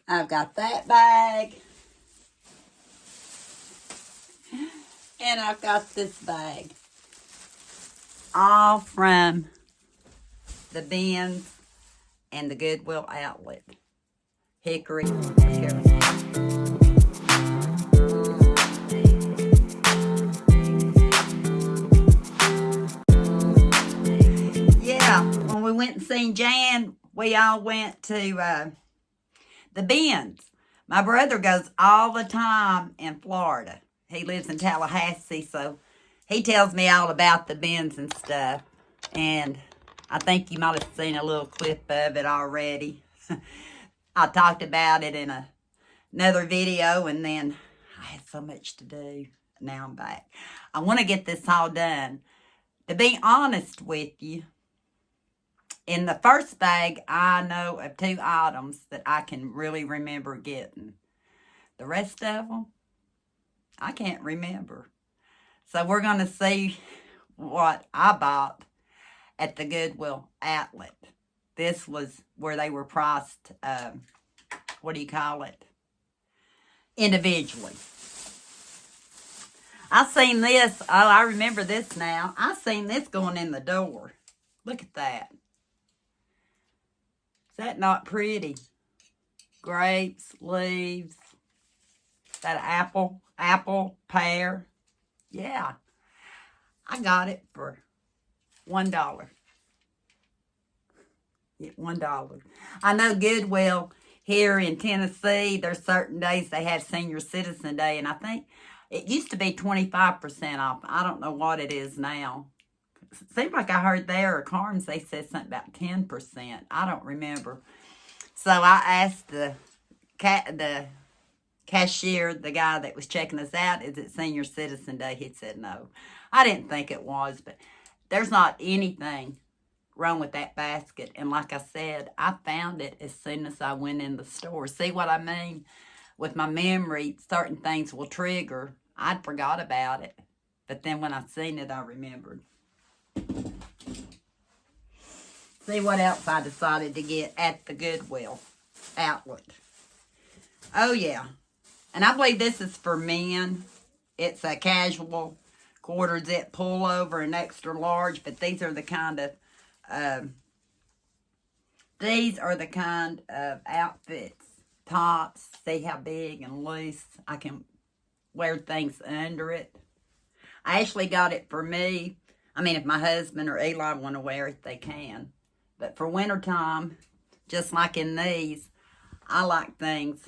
I've got that bag. And I've got this bag. All from the bins and the Goodwill outlet. Hickory. Yeah, when we went and seen Jan, we all went to the bins. My brother goes all the time in Florida. He lives in Tallahassee, so he tells me all about the bins and stuff. And I think you might have seen a little clip of it already. I talked about it in another video, and then I had so much to do. Now I'm back. I want to get this all done. To be honest with you, in the first bag, I know of 2 items that I can really remember getting. The rest of them, I can't remember. So we're going to see what I bought at the Goodwill outlet. This was where they were priced, individually. I seen this. Oh, I remember this now. I seen this going in the door. Look at that. Is that not pretty? Grapes, leaves, that apple, pear. Yeah. I got it for $1. Yeah, $1. I know Goodwill here in Tennessee, there's certain days they have Senior Citizen Day, and I think it used to be 25% off. I don't know what it is now. It seemed like I heard there, or Carnes, they said something about 10%. I don't remember. So I asked the cashier, the guy that was checking us out, is it Senior Citizen Day? He said no. I didn't think it was, but there's not anything wrong with that basket. And like I said, I found it as soon as I went in the store. See what I mean? With my memory, certain things will trigger. I'd forgot about it. But then when I seen it, I remembered. See what else I decided to get at the Goodwill outlet. Oh, yeah. And I believe this is for men. It's a casual quarter zip pullover and extra large. But these are the kind of outfits, tops. See how big and loose I can wear things under it. I actually got it for me. I mean, if my husband or Eli want to wear it, they can. But for wintertime, just like in these, I like things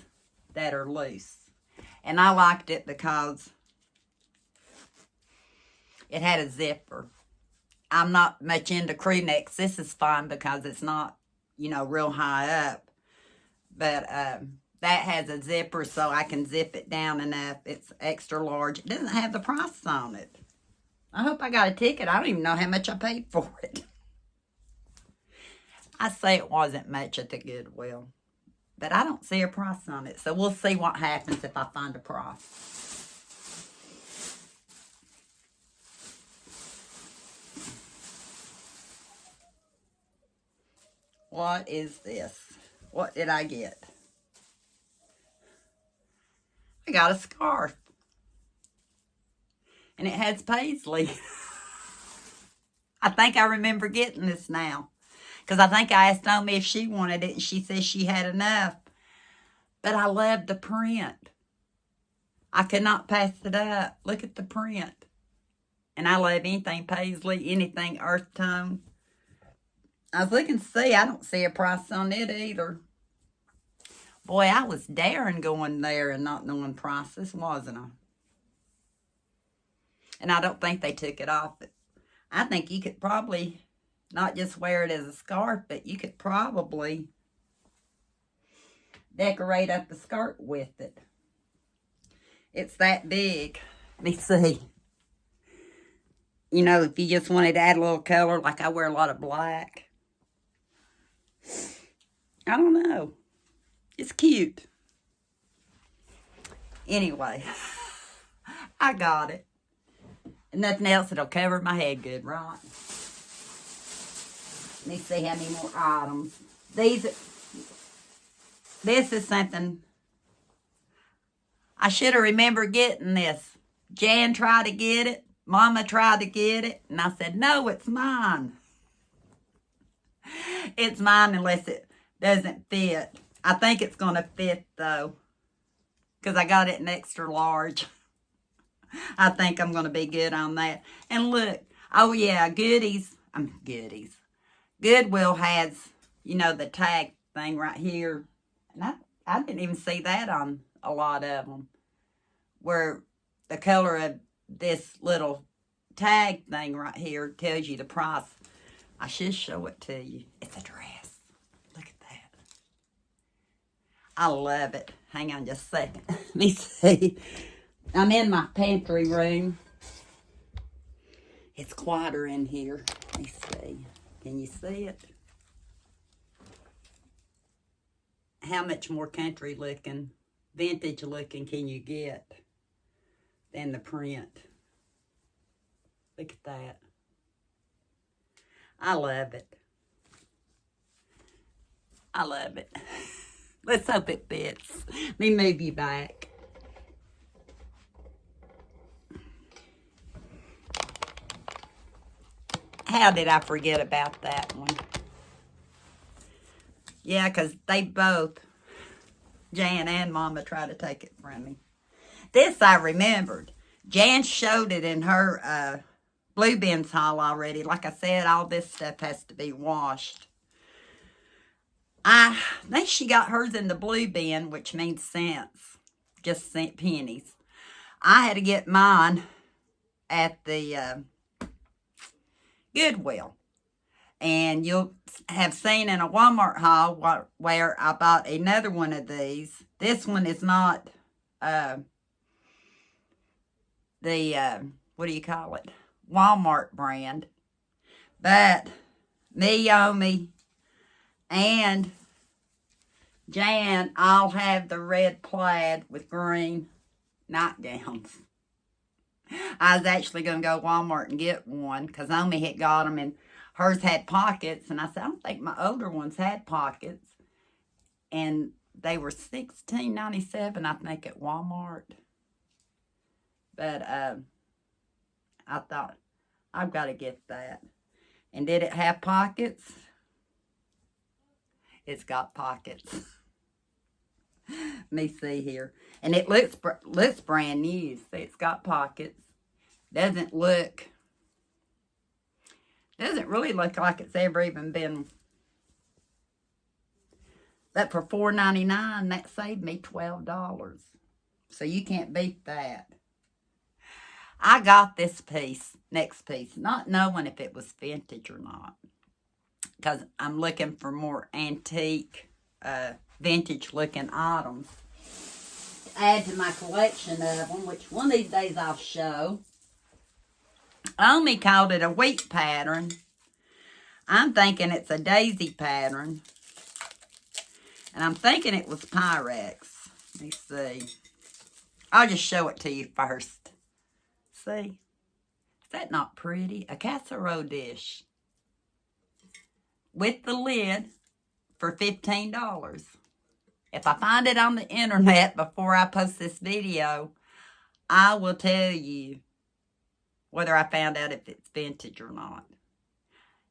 that are loose. And I liked it because it had a zipper. I'm not much into crew necks. This is fine because it's not, real high up. But that has a zipper so I can zip it down enough. It's extra large. It doesn't have the price on it. I hope I got a ticket. I don't even know how much I paid for it. I say it wasn't much at the Goodwill. But I don't see a price on it. So we'll see what happens if I find a price. What is this? What did I get? I got a scarf. And it has paisley. I think I remember getting this now. Because I think I asked Naomi if she wanted it, and she said she had enough. But I love the print. I could not pass it up. Look at the print. And I love anything paisley, anything earth tone. I was looking to see. I don't see a price on it either. Boy, I was daring going there and not knowing prices, wasn't I? And I don't think they took it off. But I think you could probably not just wear it as a scarf, but you could probably decorate up the skirt with it. It's that big. Let me see. If you just wanted to add a little color, like I wear a lot of black. I don't know. It's cute. Anyway, I got it. And nothing else that'll cover my head good, right? Let me see how many more items. These This is something I should have remembered getting this. Jan tried to get it. Mama tried to get it. And I said, no, it's mine. It's mine unless it doesn't fit. I think it's going to fit, though, because I got it in extra large. I think I'm going to be good on that. And look, oh, yeah, goodies. Goodwill has, you know, the tag thing right here. And I didn't even see that on a lot of them, where the color of this little tag thing right here tells you the price. I should show it to you. It's a dress. Look at that. I love it. Hang on just a second. Let me see. I'm in my pantry room. It's quieter in here. Let me see. Can you see it? How much more country looking, vintage looking can you get than the print? Look at that. I love it. I love it. Let's hope it fits. Let me move you back. How did I forget about that one? Yeah, because they both, Jan and Mama, tried to take it from me. This I remembered. Jan showed it in her Blue Bins haul already. Like I said, all this stuff has to be washed. I think she got hers in the blue bin, which means cents. Just cent pennies. I had to get mine at the Goodwill. And you'll have seen in a Walmart haul where I bought another one of these. This one is not what do you call it? Walmart brand. But me, Yomi, and Jan all have the red plaid with green nightgowns. I was actually going to go to Walmart and get one because Omi had got them and hers had pockets. And I said, I don't think my older ones had pockets. And they were $16.97, I think, at Walmart. But I thought, I've got to get that. And did it have pockets? It's got pockets. Let me see here. And it looks brand new. See, it's got pockets. Doesn't really look like it's ever even been. But for $4.99, that saved me $12. So you can't beat that. I got this next piece, not knowing if it was vintage or not. Because I'm looking for more antique, vintage-looking items to add to my collection of them, which one of these days I'll show. Omi called it a wheat pattern. I'm thinking it's a daisy pattern. And I'm thinking it was Pyrex. Let me see. I'll just show it to you first. See? Is that not pretty? A casserole dish with the lid for $15. If I find it on the internet before I post this video, I will tell you whether I found out if it's vintage or not.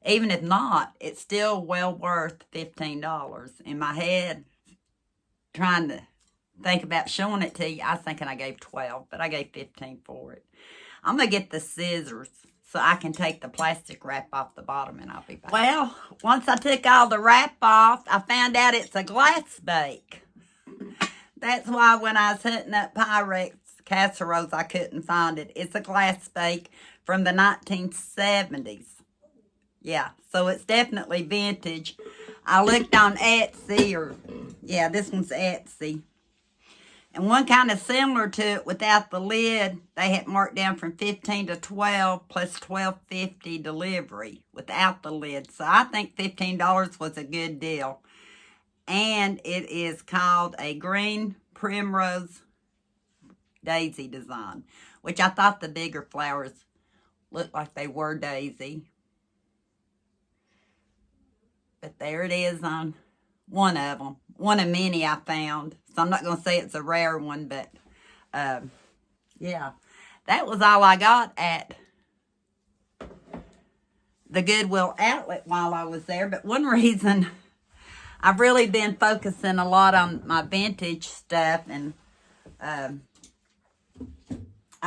Even if not, it's still well worth $15. In my head, trying to think about showing it to you, I was thinking I gave $12, but I gave $15 for it. I'm going to get the scissors so I can take the plastic wrap off the bottom and I'll be back. Well, once I took all the wrap off, I found out it's a glass bake. That's why when I was hunting up Pyrex casseroles, I couldn't find it. It's a glass bake from the 1970s. Yeah, so it's definitely vintage. I looked on Etsy, yeah, this one's Etsy. And one kind of similar to it without the lid, they had marked down from $15 to $12 plus $12.50 delivery without the lid. So I think $15 was a good deal. And it is called a green primrose daisy design, which I thought the bigger flowers looked like they were daisy. But there it is on one of them. one of many I found. So I'm not going to say it's a rare one, but yeah. That was all I got at the Goodwill outlet while I was there. But one reason I've really been focusing a lot on my vintage stuff, and I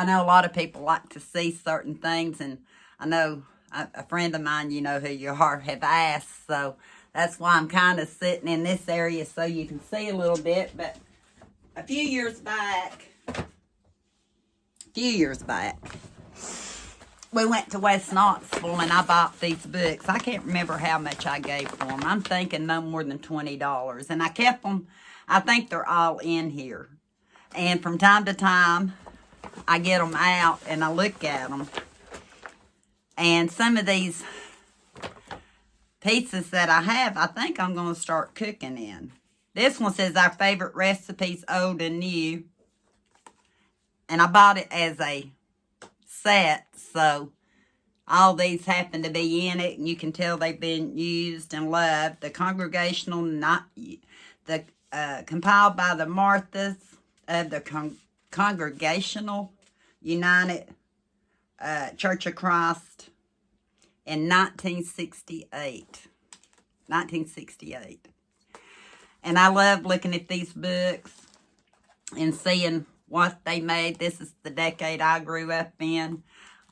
know a lot of people like to see certain things, and I know a friend of mine, you know who you are, have asked, so that's why I'm kind of sitting in this area so you can see a little bit. But a few years back, we went to West Knoxville and I bought these books. I can't remember how much I gave for them. I'm thinking no more than $20. And I kept them. I think they're all in here. And from time to time, I get them out and I look at them. And some of these pieces that I have, I think I'm going to start cooking in. This one says our favorite recipes, old and new. And I bought it as a set, so all these happen to be in it, and you can tell they've been used and loved. The compiled by the Marthas of the Congregational United Church of Christ in 1968. And I love looking at these books and seeing what they made. This is the decade I grew up in.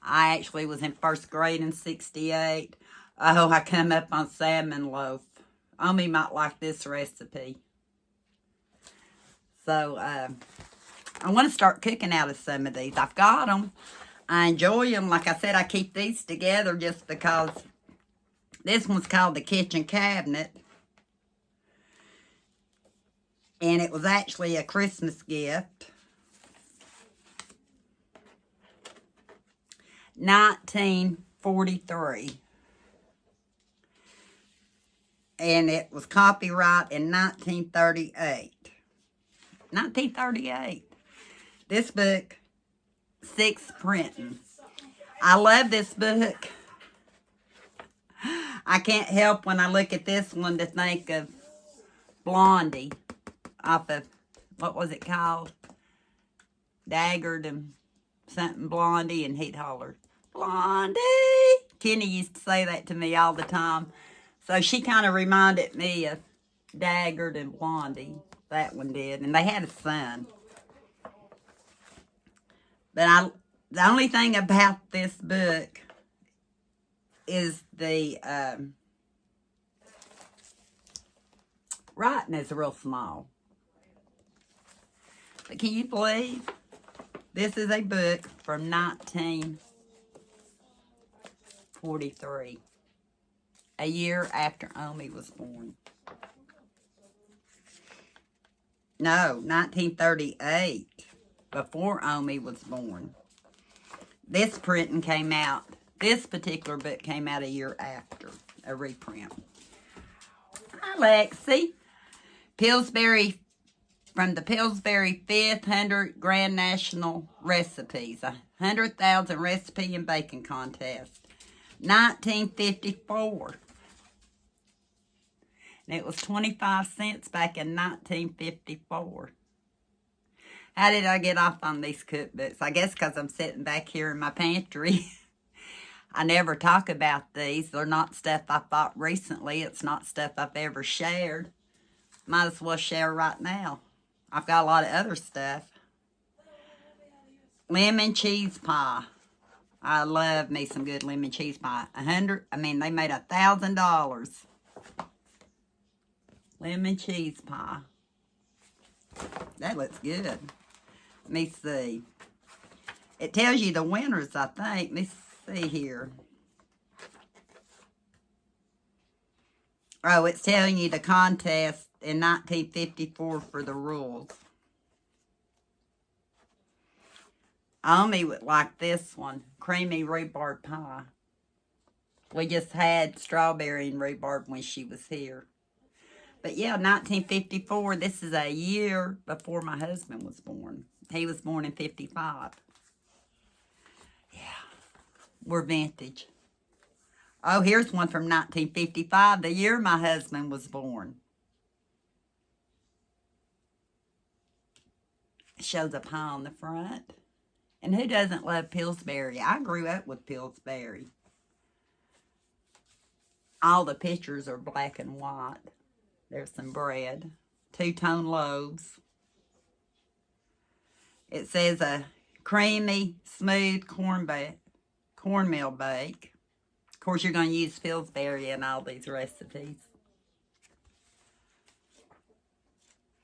I actually was in first grade in 68. Oh, I come up on salmon loaf. Omi might like this recipe. So, I want to start cooking out of some of these. I've got them. I enjoy them. Like I said, I keep these together just because this one's called the kitchen cabinet. And it was actually a Christmas gift. 1943. And it was copyright in 1938. 1938. This book, 6th printing. I love this book. I can't help when I look at this one to think of Blondie off of, what was it called? Daggered and something Blondie, and he'd holler, Blondie! Kenny used to say that to me all the time. So she kind of reminded me of Daggered and Blondie. That one did. And they had a son. But the only thing about this book is the writing is real small. But can you believe this is a book from 1943, a year after Omi was born. No, 1938, before Omi was born. This printing came out, this particular book came out a year after, a reprint. Hi, Lexi. Pillsbury, from the Pillsbury 500 Grand National Recipes, 100,000 Recipe and Baking Contest, 1954. And it was 25 cents back in 1954. How did I get off on these cookbooks? I guess because I'm sitting back here in my pantry. I never talk about these. They're not stuff I bought recently. It's not stuff I've ever shared. Might as well share right now. I've got a lot of other stuff. Lemon cheese pie. I love me some good lemon cheese pie. They made $1,000. Lemon cheese pie. That looks good. Let me see. It tells you the winners, I think. Let me see here. Oh, it's telling you the contest in 1954 for the rules. Omi would like this one. Creamy rhubarb pie. We just had strawberry and rhubarb when she was here. But yeah, 1954, this is a year before my husband was born. He was born in 55. Yeah, we're vintage. Oh, here's one from 1955, the year my husband was born. shows a pie on the front. And who doesn't love Pillsbury? I grew up with Pillsbury. All the pictures are black and white. There's some bread. Two-tone loaves. It says a creamy, smooth cornmeal bake. Of course, you're going to use Pillsbury in all these recipes.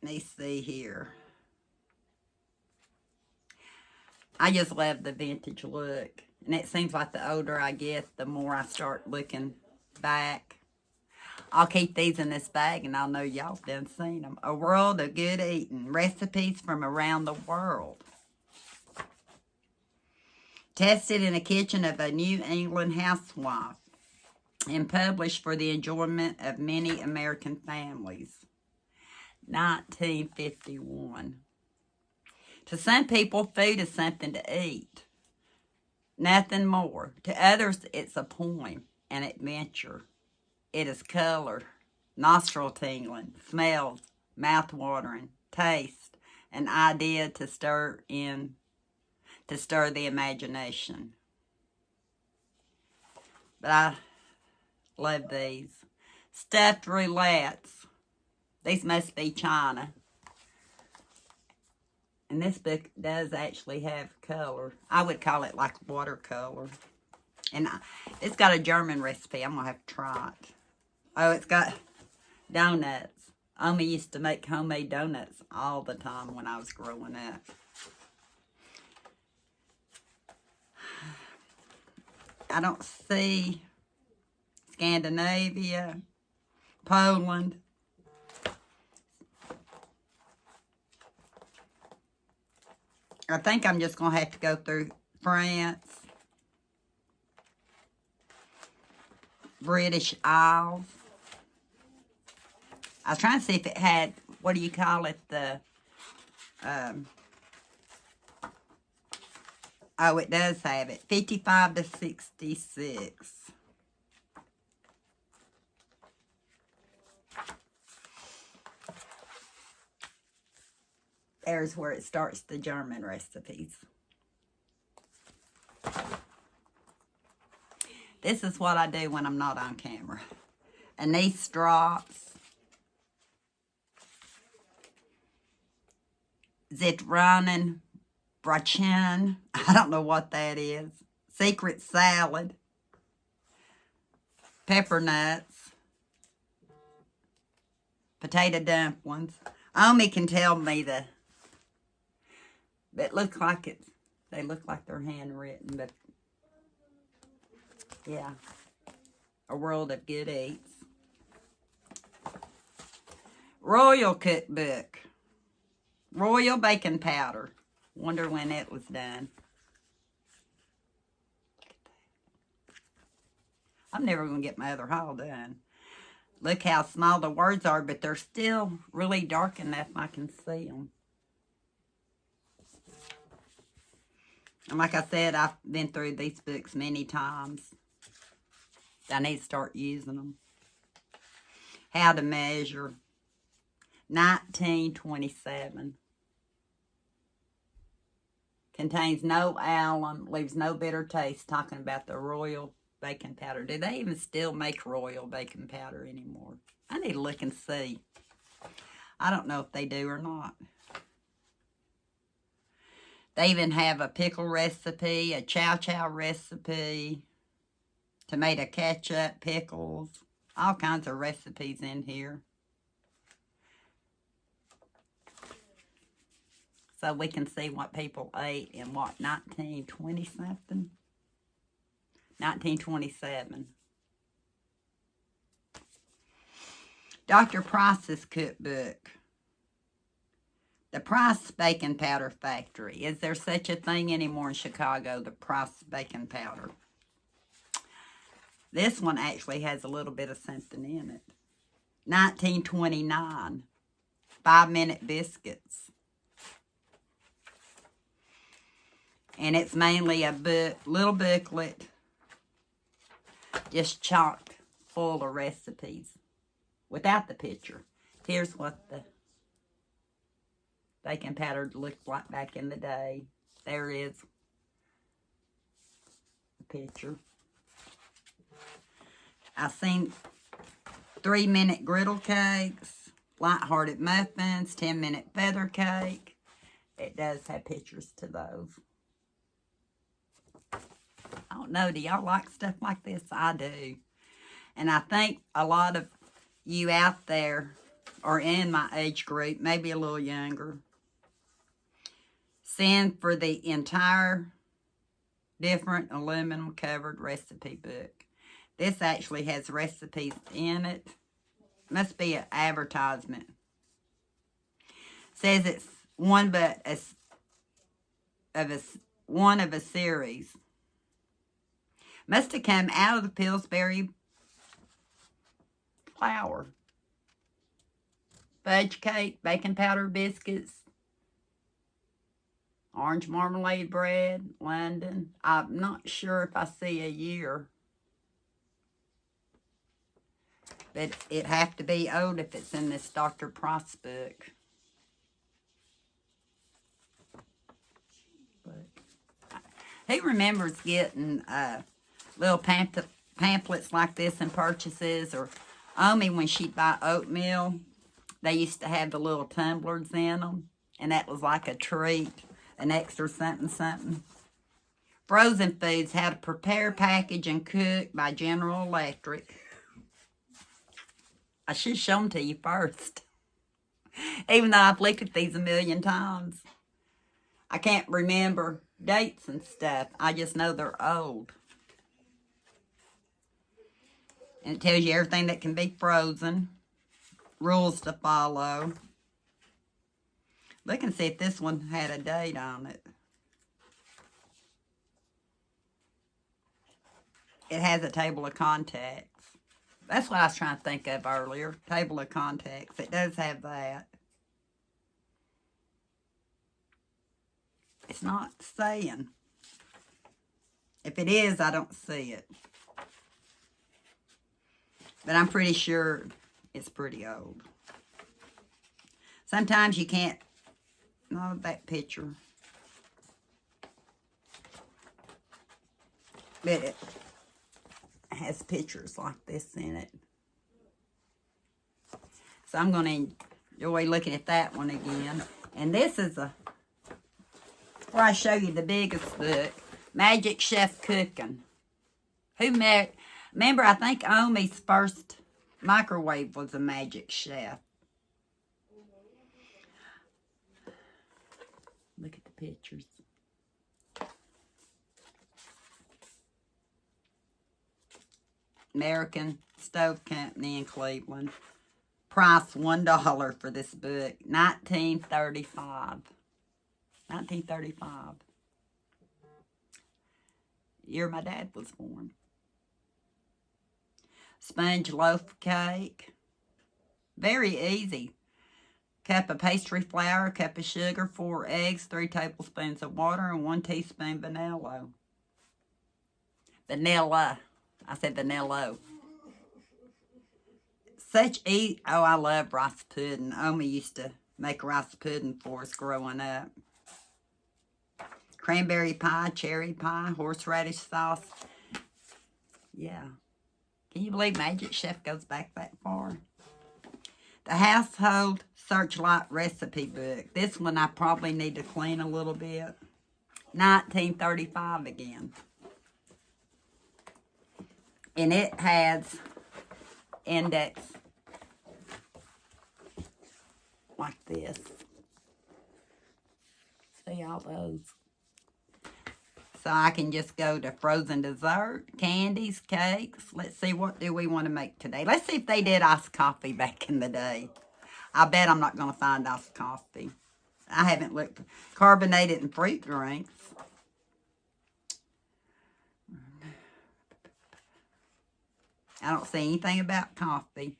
Let me see here. I just love the vintage look. And it seems like the older I get, the more I start looking back. I'll keep these in this bag and I'll know y'all done seen them. A world of good eating. Recipes from around the world. Tested in the kitchen of a New England housewife. And published for the enjoyment of many American families. 1951. To some people, food is something to eat. Nothing more. To others, it's a poem, an adventure. It is color, nostril tingling, smells, mouth watering, taste, an idea to stir the imagination. But I love these. Stuffed roulettes. These must be China. And this book does actually have color. I would call it like watercolor. And it's got a German recipe. I'm going to have to try it. Oh, it's got donuts. Omi used to make homemade donuts all the time when I was growing up. I don't see Scandinavia, Poland. I think I'm just going to have to go through France, British Isles. I was trying to see if it had, what do you call it, oh, it does have it, 55 to 66. There's where it starts the German recipes. This is what I do when I'm not on camera. Anise drops. Zitronen Brachin. I don't know what that is. Secret salad. Pepper nuts. Potato dumplings. Omi can tell me it looks like they look like they're handwritten, but yeah. A world of good eats. Royal cookbook. Royal baking powder. Wonder when it was done. I'm never going to get my other haul done. Look how small the words are, but they're still really dark enough I can see them. And like I said, I've been through these books many times. I need to start using them. How to measure. 1927. Contains no alum, leaves no bitter taste. Talking about the Royal baking powder. Do they even still make Royal baking powder anymore? I need to look and see. I don't know if they do or not. They even have a pickle recipe, a chow chow recipe, tomato ketchup, pickles, all kinds of recipes in here. So we can see what people ate in what, 1920 something? 1927. Dr. Price's cookbook. The Price Baking Powder Factory. Is there such a thing anymore in Chicago, the Price Baking Powder? This one actually has a little bit of something in it. 1929. 5-minute biscuits. And it's mainly a little booklet, just chock full of recipes without the picture. Here's what they baking powder looked like back in the day. There is the picture. I've seen 3-minute griddle cakes, light-hearted muffins, 10-minute feather cake. It does have pictures to those. I don't know, do y'all like stuff like this? I do. And I think a lot of you out there are in my age group, maybe a little younger. Send for the entire different aluminum covered recipe book. This actually has recipes in it. Must be an advertisement. Says it's one of a series. Must have come out of the Pillsbury flour. Fudge cake, baking powder biscuits, orange marmalade bread, London. I'm not sure if I see a year. But it'd have to be old if it's in this Dr. Price book. But who remembers getting little pamphlets like this in purchases? Or Omi, when she'd buy oatmeal, they used to have the little tumblers in them. And that was like a treat, an extra something something. Frozen foods, how to prepare, package, and cook by General Electric. I should show them to you first. Even though I've looked at these a million times. I can't remember dates and stuff. I just know they're old. And it tells you everything that can be frozen. Rules to follow. Look and see if this one had a date on it. It has a table of contents. That's what I was trying to think of earlier. Table of contents. It does have that. It's not saying. If it is, I don't see it. But I'm pretty sure it's pretty old. Sometimes you can't. No, that picture. But it has pictures like this in it. So I'm going to enjoy looking at that one again. And this is where I show you the biggest book. Magic Chef Cooking. Remember, I think Omi's first microwave was a Magic Chef. Look at the pictures. American Stove Company in Cleveland. Price $1 for this book. 1935. 1935. Year my dad was born. Sponge loaf cake. Very easy. Cup of pastry flour, cup of sugar, 4 eggs, 3 tablespoons of water, and 1 teaspoon vanilla. Vanilla. I said vanilla. Oh, I love rice pudding. Omi used to make rice pudding for us growing up. Cranberry pie, cherry pie, horseradish sauce. Yeah. Can you believe Magic Chef goes back that far? The Household Searchlight Recipe Book. This one I probably need to clean a little bit. 1935 again. And it has index like this. See all those? So I can just go to frozen dessert, candies, cakes. Let's see, what do we want to make today? Let's see if they did iced coffee back in the day. I bet I'm not going to find iced coffee. I haven't looked. Carbonated and fruit drinks. I don't see anything about coffee.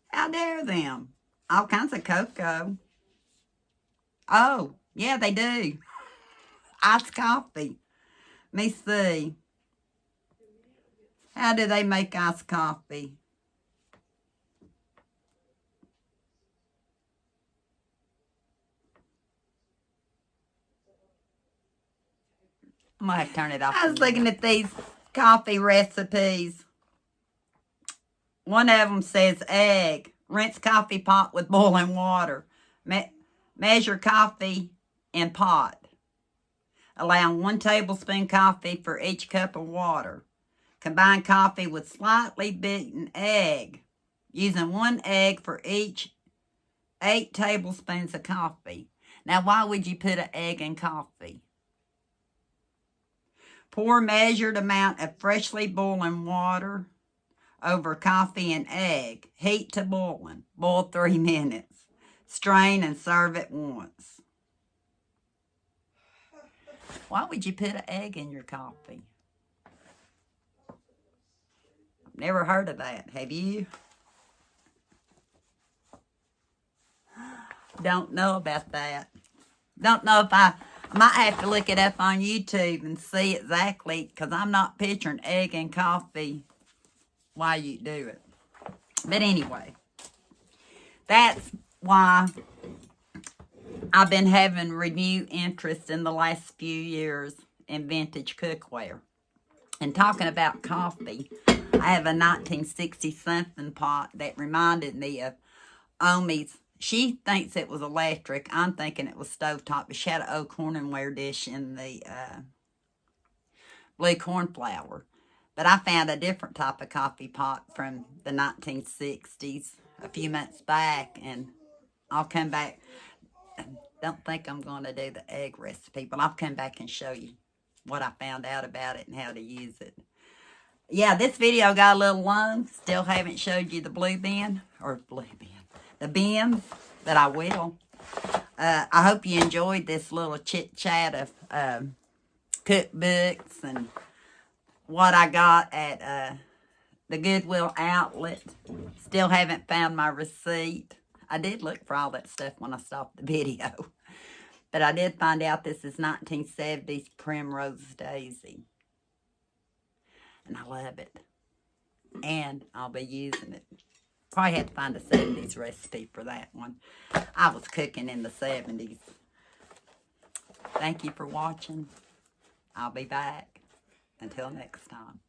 How dare them? All kinds of cocoa. Oh, yeah, they do. Iced coffee. Let me see. How do they make iced coffee? I'm going to have to turn it off. I was looking at these coffee recipes. One of them says egg. Rinse coffee pot with boiling water. Measure coffee in pot. Allow 1 tablespoon coffee for each cup of water. Combine coffee with slightly beaten egg, using 1 egg for each 8 tablespoons of coffee. Now, why would you put an egg in coffee? Pour measured amount of freshly boiling water over coffee and egg. Heat to boiling. Boil 3 minutes. Strain and serve at once. Why would you put an egg in your coffee? I've never heard of that. Have you? Don't know about that. Don't know if I might have to look it up on YouTube and see exactly, because I'm not picturing egg and coffee why you do it. But anyway, that's why I've been having renewed interest in the last few years in vintage cookware. And talking about coffee, I have a 1960-something pot that reminded me of Omi's. She thinks it was electric. I'm thinking it was stovetop. But she had an old cornware dish in the blue cornflower. But I found a different type of coffee pot from the 1960s a few months back. And I'll come back. Don't think I'm going to do the egg recipe, but I'll come back and show you what I found out about it and how to use it. Yeah, this video got a little long. Still haven't showed you the the bins, but I will. I hope you enjoyed this little chit-chat of cookbooks and what I got at the Goodwill outlet. Still haven't found my receipt. I did look for all that stuff when I stopped the video. But I did find out this is 1970s Primrose Daisy. And I love it. And I'll be using it. Probably have to find a 70s recipe for that one. I was cooking in the 70s. Thank you for watching. I'll be back. Until next time.